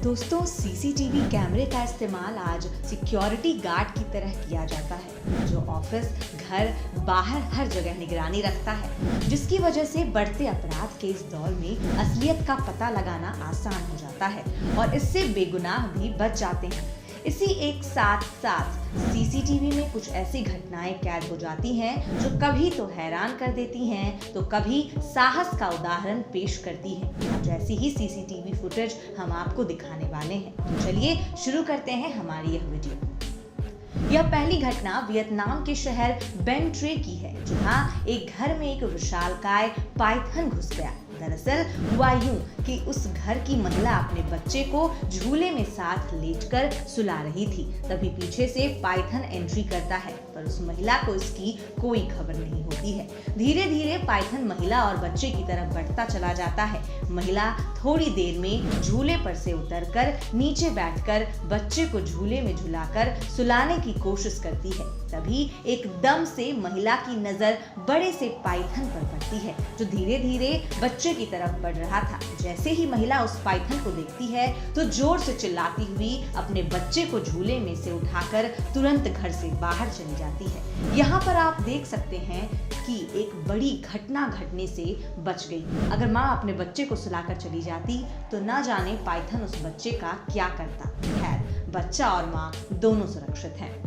दोस्तों, सीसीटीवी कैमरे का इस्तेमाल आज सिक्योरिटी गार्ड की तरह किया जाता है, जो ऑफिस, घर, बाहर हर जगह निगरानी रखता है, जिसकी वजह से बढ़ते अपराध के इस दौर में असलियत का पता लगाना आसान हो जाता है और इससे बेगुनाह भी बच जाते हैं। इसी एक साथ साथ सीसीटीवी में कुछ ऐसी घटनाएं कैद हो जाती हैं जो कभी तो हैरान कर देती हैं तो कभी साहस का उदाहरण पेश करती हैं। आज ऐसी ही सीसीटीवी फुटेज हम आपको दिखाने वाले हैं, तो चलिए शुरू करते हैं हमारी यह वीडियो। यह पहली घटना वियतनाम के शहर बेन ट्रे की है, जहां एक घर में एक विशालकाय पाइथन घुस गया। दरअसल हुआ यूं कि उस घर की महिला अपने बच्चे को झूले में साथ लेटकर सुला रही थी। तभी पीछे से पाइथन एंट्री करता है, पर उस महिला को इसकी कोई खबर नहीं होती है। धीरे धीरे पाइथन महिला और बच्चे की तरफ बढ़ता चला जाता है। महिला थोड़ी देर में झूले पर से उतरकर नीचे बैठकर बच्चे को झूले में झुलाकर सुलाने की कोशिश करती है। तभी एकदम से महिला की नजर बड़े से पाइथन पर पड़ती है, जो धीरे धीरे बच्चे की तरफ बढ़ रहा था। जैसे ही महिला उस पाइथन को देखती है तो जोर से चिल्लाती हुई अपने बच्चे को झूले में से उठाकर तुरंत घर से बाहर चली जाती है। यहाँ पर आप देख सकते हैं कि एक बड़ी घटना घटने से बच गई। अगर माँ अपने बच्चे को सुलाकर चली जाती तो ना जाने पाइथन उस बच्चे का क्या करता। खैर, बच्चा और माँ दोनों सुरक्षित हैं।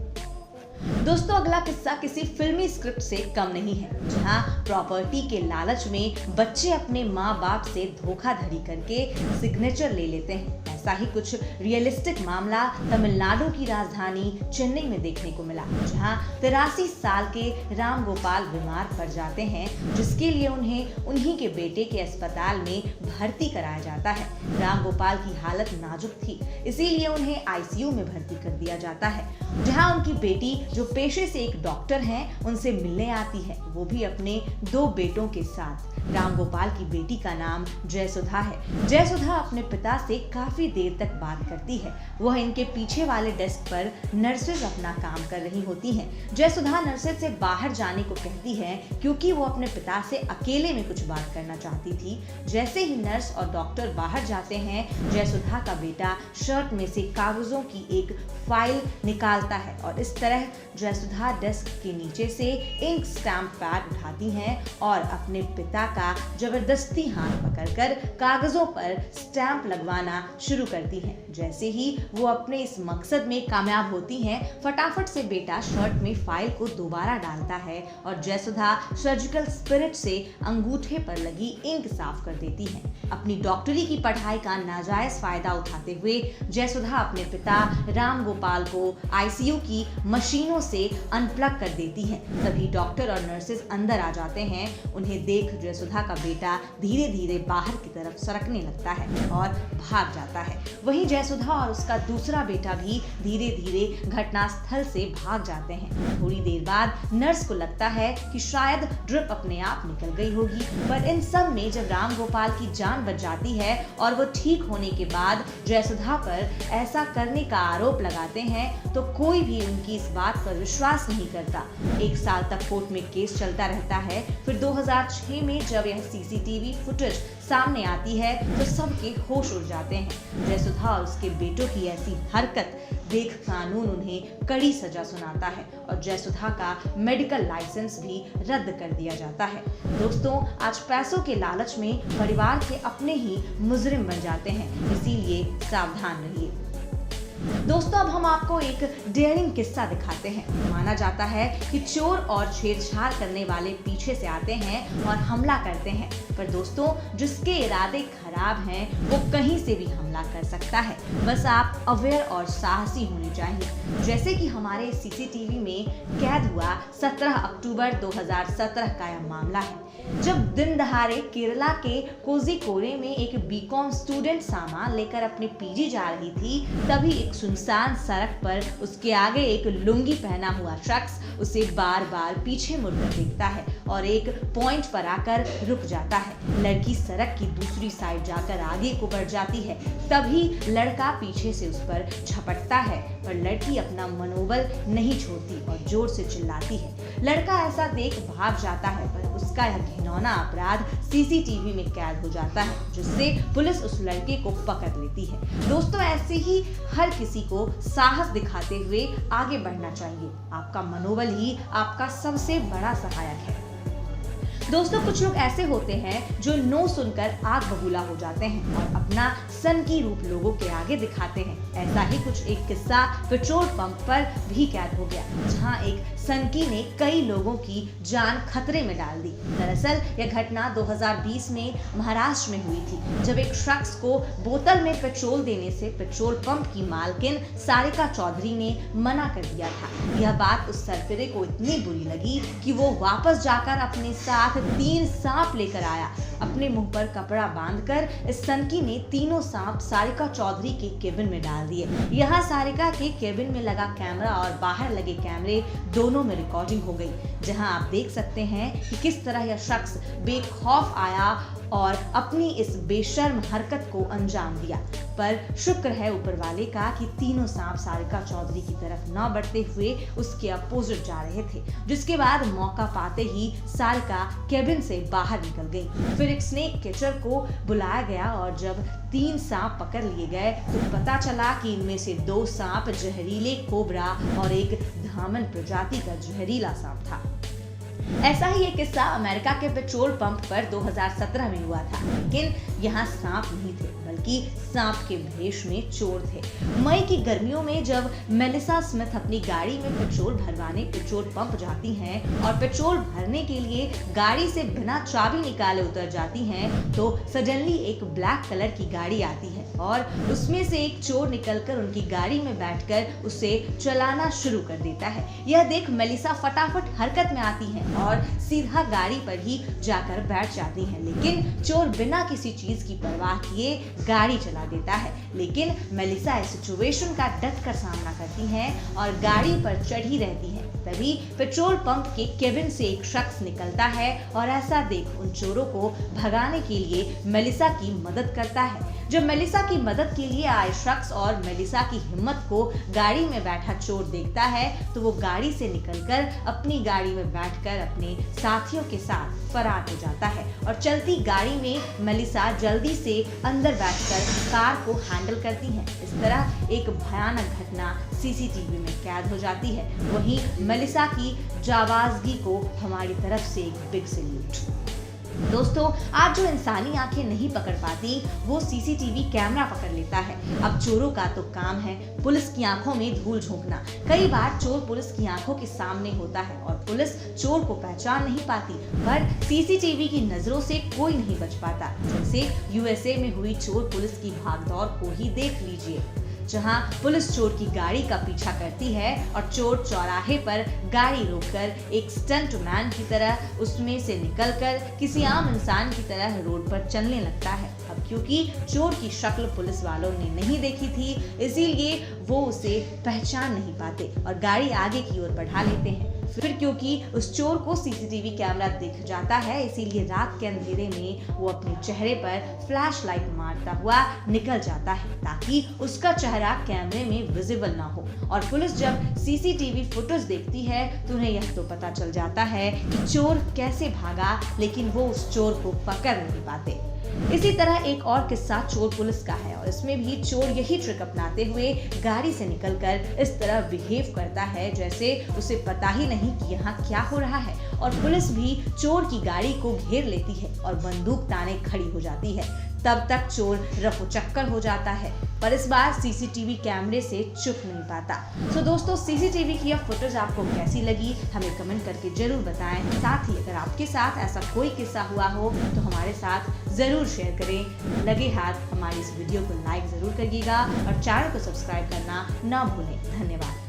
दोस्तों, अगला किस्सा किसी फिल्मी स्क्रिप्ट से कम नहीं है, जहां प्रॉपर्टी के लालच में बच्चे अपने माँ बाप से धोखाधड़ी करके सिग्नेचर ले लेते हैं। ऐसा ही कुछ रियलिस्टिक मामला तमिलनाडु की राजधानी चेन्नई में देखने को मिला, जहां 83 साल के राम गोपाल बीमार पड़ जाते हैं, जिसके लिए उन्हें उन्हीं के बेटे के अस्पताल में भर्ती कराया जाता है। राम गोपाल की हालत नाजुक थी, इसीलिए उन्हें आईसीयू में भर्ती कर दिया जाता है, जहां उनकी बेटी, जो पेशे से एक डॉक्टर हैं, उनसे मिलने आती है। वो भी अपने 2 बेटों के साथ। राम गोपाल की बेटी का नाम जयसुधा है। जयसुधा अपने पिता से काफी देर तक बात करती है। वह इनके पीछे वाले डेस्क पर नर्सेज अपना काम कर रही होती हैं। जयसुधा नर्सेज से बाहर जाने को कहती है, क्योंकि वो अपने पिता से अकेले में कुछ बात करना चाहती थी। जैसे ही नर्स और डॉक्टर बाहर जाते हैं, जयसुधा का बेटा शर्ट में से कागजों की एक फाइल निकालता है और इस तरह जयसुधा डेस्क के नीचे से इंक स्टैम्प पैड उठाती हैं और अपने पिता का जबरदस्ती हाथ पकड़कर कागजों पर स्टैम्प लगवाना शुरू करती हैं। जैसे ही वो अपने इस मकसद में कामयाब होती हैं, फटाफट से बेटा शर्ट में फाइल को दोबारा डालता है और जयसुधा सर्जिकल स्पिरिट से अंगूठे पर लगी इंक साफ कर देती है। अपनी डॉक्टरी की पढ़ाई का नाजायज फायदा उठाते हुए जयसुधा अपने पिता राम गोपाल को आईसीयू की मशीनों से अनप्लग कर देती हैं। तभी डॉक्टर और नर्सेज अंदर आ जाते हैं। उन्हें देख जयसुधा का बेटा धीरे धीरे बाहर की तरफ सरकने लगता है और भाग जाता है। वहीं जयसुधा और उसका दूसरा बेटा भी धीरे धीरे घटनास्थल से भाग जाते हैं। थोड़ी देर बाद नर्स को लगता है कि शायद ड्रिप अपने आप निकल गई होगी, पर इन सब में जब राम गोपाल की जान बच जाती है और वो ठीक होने के बाद जयसुधा पर ऐसा करने का आरोप लगाते हैं, तो कोई भी उनकी इस बात पर विश्वास नहीं करता। 1 साल तक कोर्ट में केस चलता रहता है। फिर 2006 में जब यह सीसीटीवी फुटेज सामने आती है तो सबके होश उड़ जाते हैं। जयसुधा और उसके बेटों की ऐसी हरकत देख कानून उन्हें कड़ी सजा सुनाता है और जयसुधा का मेडिकल लाइसेंस भी रद्द कर दिया जाता है। दोस्तों, आज पैसों के लालच में परिवार के अपने ही मुजरिम बन जाते हैं, इसीलिए सावधान रहिए। दोस्तों, अब हम आपको एक डेयरिंग किस्सा दिखाते हैं। माना जाता है कि चोर और छेड़छाड़ करने वाले पीछे से आते हैं और हमला करते हैं, पर दोस्तों, जिसके इरादे खराब हैं वो कहीं से भी हमला कर सकता है। बस आप अवेयर और साहसी होने चाहिए। जैसे कि हमारे सीसीटीवी में कैद हुआ 17 अक्टूबर 2017 का यह मामला है, जब दिन दहाड़े केरला के कोझिकोडे में एक बीकॉम स्टूडेंट सामान लेकर अपने पीजी जा रही थी। तभी एक सुनसान सड़क पर उसके आगे एक लुंगी पहना हुआ शख्स उसे बार बार पीछे मुड़कर देखता है और एक पॉइंट पर आकर रुक जाता है। लड़की सड़क की दूसरी साइड जाकर आगे को बढ़ जाती है, तभी लड़का पीछे से उस पर झपटता है, पर लड़की अपना मनोबल नहीं छोड़ती और जोर से चिल्लाती है। लड़का ऐसा देख भाग जाता है, पर उसका यह घिनौना अपराध सीसीटीवी में कैद हो जाता है, जिससे पुलिस उस लड़के को पकड़ लेती है। दोस्तों, ऐसे ही हर किसी को साहस दिखाते हुए आगे बढ़ना चाहिए। आपका मनोबल ही आपका सबसे बड़ा सहायक है। दोस्तों, कुछ लोग ऐसे होते हैं जो नो सुनकर आग बबूला हो जाते हैं और अपना सनकी रूप लोगों के आगे दिखाते हैं। ऐसा ही कुछ एक किस्सा पेट्रोल पंप पर भी कैद हो गया, जहां एक सनकी ने कई लोगों की जान खतरे में डाल दी। दरअसल यह घटना 2020 में महाराष्ट्र में हुई थी, जब एक शख्स को बोतल में पेट्रोल देने से पेट्रोल पंप की मालकिन सारिका चौधरी ने मना कर दिया था। यह बात उस सरफिरे को इतनी बुरी लगी कि वो वापस जाकर अपने साथ 3 सांप लेकर आया। अपने मुंह पर कपड़ा बांधकर इस सनकी ने तीनों सांप सारिका चौधरी के केबिन में डाल दिए। यहाँ सारिका के केबिन में लगा कैमरा और बाहर लगे कैमरे दोनों में रिकॉर्डिंग हो गई, जहां आप देख सकते हैं कि किस तरह यह शख्स बेखौफ आया और अपनी इस बेशर्म हरकत को अंजाम दिया। पर शुक्र है ऊपर वाले का कि तीनों सांप सारिका चौधरी की तरफ न बढ़ते हुए उसके अपोजिट जा रहे थे, जिसके बाद मौका पाते ही सारिका केबिन से बाहर निकल गई। फिर एक स्नेक कैचर को बुलाया गया और जब 3 सांप पकड़ लिए गए तो पता चला कि इनमें से 2 सांप जहरीले कोबरा और एक धामन प्रजाति का जहरीला सांप था। ऐसा ही एक किस्सा अमेरिका के पेट्रोल पंप पर 2017 में हुआ था, लेकिन यहाँ सांप नहीं थे, बल्कि सांप के भेष में चोर थे। मई की गर्मियों में जब मेलिसा स्मिथ अपनी गाड़ी में पेट्रोल भरवाने पेट्रोल पंप जाती हैं और पेट्रोल भरने के लिए गाड़ी से बिना चाबी निकाले उतर जाती हैं, तो सडनली एक ब्लैक कलर की गाड़ी आती है और उसमें से एक चोर निकलकर उनकी गाड़ी में बैठकर उसे चलाना शुरू कर देता है। यह देख मेलिसा फटाफट हरकत में आती है और सीधा गाड़ी पर ही जाकर बैठ जाती हैं, लेकिन चोर बिना किसी चीज की परवाह किए गाड़ी चला देता है। लेकिन मेलिसा इस सिचुएशन का डटकर सामना करती हैं और गाड़ी पर चढ़ी रहती हैं। तभी पेट्रोल पंप के केबिन से एक शख्स निकलता है और ऐसा देख उन चोरों को भगाने के लिए मेलिसा की मदद करता है। जब मेलिसा की मदद के लिए आए शख्स और मेलिसा की हिम्मत को गाड़ी में बैठा चोर देखता है, तो वो गाड़ी से निकलकर अपनी गाड़ी में बैठकर अपने साथियों के साथ फरार हो जाता है और चलती गाड़ी में मेलिसा जल्दी से अंदर बैठकर कार को हैंडल करती हैं। इस तरह एक भयानक घटना सीसीटीवी में कैद हो जाती है। वहीं मेलिसा की जाबाजगी को हमारी तरफ से एक बिग सैल्यूट। दोस्तों, आज जो इंसानी आंखें नहीं पकड़ पाती, वो सीसीटीवी कैमरा पकड़ लेता है। अब चोरों का तो काम है पुलिस की आंखों में धूल झोंकना। कई बार चोर पुलिस की आंखों के सामने होता है और पुलिस चोर को पहचान नहीं पाती, पर सीसीटीवी की नजरों से कोई नहीं बच पाता। जैसे यूएसए में हुई चोर पुलिस की भागदौड़ को ही देख लीजिए, जहां पुलिस चोर की गाड़ी का पीछा करती है और चोर चौराहे पर गाड़ी रोककर एक स्टंट मैन की तरह उसमें से निकलकर किसी आम इंसान की तरह रोड पर चलने लगता है। अब क्योंकि चोर की शक्ल पुलिस वालों ने नहीं देखी थी, इसीलिए वो उसे पहचान नहीं पाते और गाड़ी आगे की ओर बढ़ा लेते हैं। फिर क्योंकि उस चोर को सीसीटीवी कैमरा दिख जाता है, इसीलिए रात के अंधेरे में वो अपने चेहरे पर फ्लैश लाइट मारता हुआ निकल जाता है, ताकि उसका चेहरा कैमरे में विजिबल ना हो। और पुलिस जब सीसीटीवी फुटेज देखती है तो उन्हें यह तो पता चल जाता है कि चोर कैसे भागा, लेकिन वो उस चोर को पकड़ नहीं पाते। इसी तरह एक और किस्सा चोर पुलिस का है और इसमें भी चोर यही ट्रिक अपनाते हुए गाड़ी से निकलकर इस तरह बिहेव करता है जैसे उसे पता ही नहीं कि यहाँ क्या हो रहा है, और पुलिस भी चोर की गाड़ी को घेर लेती है और बंदूक ताने खड़ी हो जाती है। तब तक चोर रफू चक्कर हो जाता है, पर इस बार सीसीटीवी कैमरे से चुप नहीं पाता। तो दोस्तों, सीसीटीवी की यह फुटेज आपको कैसी लगी हमें कमेंट करके जरूर बताएं। साथ ही अगर आपके साथ ऐसा कोई किस्सा हुआ हो तो हमारे साथ जरूर शेयर करें। लगे हाथ हमारी इस वीडियो को लाइक जरूर करिएगा और चैनल को सब्सक्राइब करना ना भूलें। धन्यवाद।